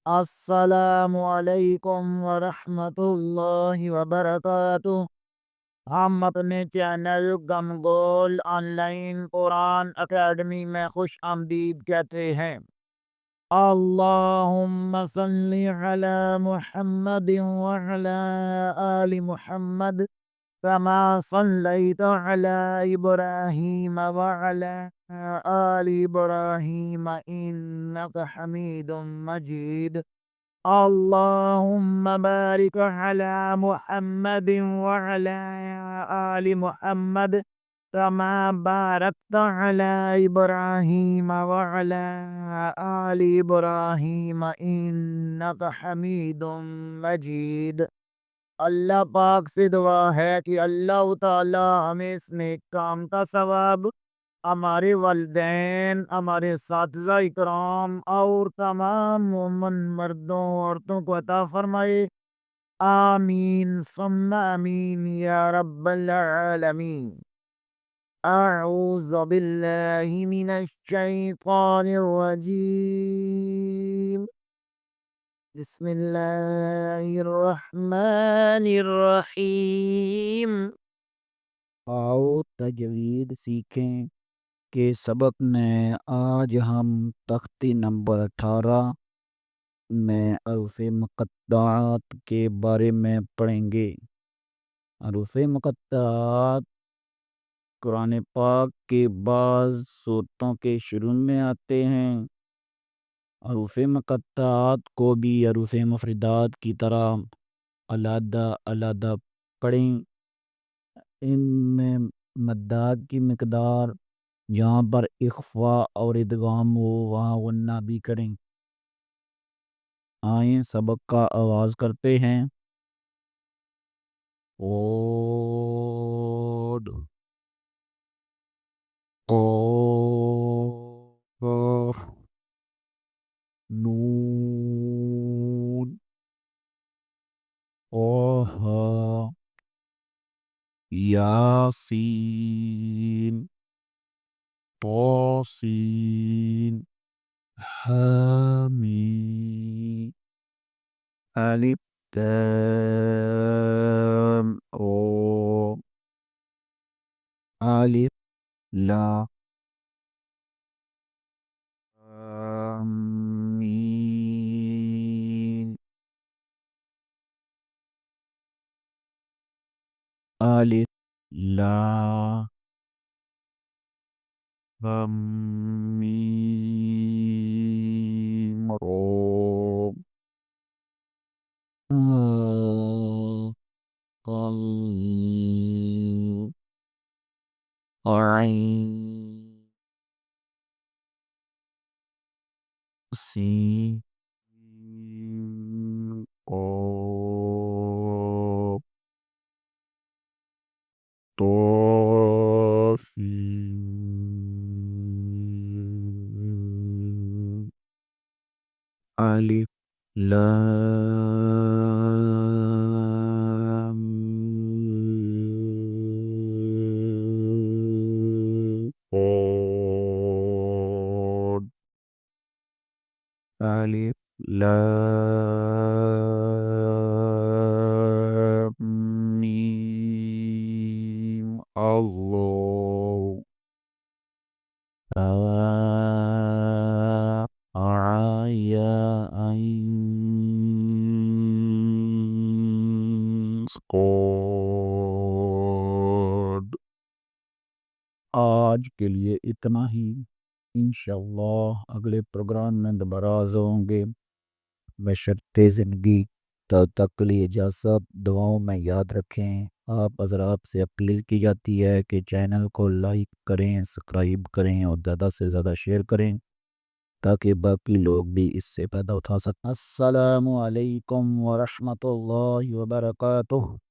السلام علیکم ورحمۃ اللہ وبرکاتہ۔ ہم اپنے چینل گم گول آن لائن قرآن اکیڈمی میں خوش آمدید کہتے ہیں۔ اللہم صلی علی محمد وعلی آل محمد كما صليت على إبراهيم وعلى آل إبراهيم إنك حميد مجيد۔ اللهم بارك على محمد وعلى آل محمد كما باركت على إبراهيم وعلى آل إبراهيم إنك حميد مجيد۔ اللہ پاک سے دعا ہے کہ اللہ تعالی ہمیں اس نیک کام کا ثواب ہمارے والدین، ہمارے اساتذہ اکرام اور تمام مومن مردوں عورتوں کو عطا فرمائے۔ آمین ثم آمین یا رب العالمین۔ اعوذ باللہ من الشیطان الرجیم۔ بسم اللہ الرحمن الرحیم۔ آؤ تجوید سیکھیں کے سبق میں آج ہم تختی نمبر 18 میں حروف مقطعات کے بارے میں پڑھیں گے۔ حروف مقطعات قرآن پاک کے بعض سورتوں کے شروع میں آتے ہیں۔ حروف مقطعات کو بھی حروف مفردات کی طرح علیحدہ علیحدہ پڑھیں۔ ان میں مدات کی مقدار جہاں پر اخفا اور ادغام ہو وہاں غنہ بھی کریں۔ آئیں سبق کا آغاز کرتے ہیں۔ اوڈ قاف نون طه یاسین طاسین حامیم الف لام را الف لام میم الف لام میم را عين سين قاف طا سين ألف لام صاد الف لام میم اللہ صاد۔ آج کے لیے اتنا ہی، انشاءاللہ اگلے پروگرام میں دوبارہ حاضر ہوں گے بشرط زندگی۔ تب تک کے لیے اجازت، دعاؤں میں یاد رکھیں۔ آپ حضرات سے اپیل کی جاتی ہے کہ چینل کو لائک کریں، سبسکرائب کریں اور زیادہ سے زیادہ شیئر کریں تاکہ باقی لوگ بھی اس سے فائدہ اٹھا سکیں۔ السلام علیکم ورحمۃ اللہ وبرکاتہ۔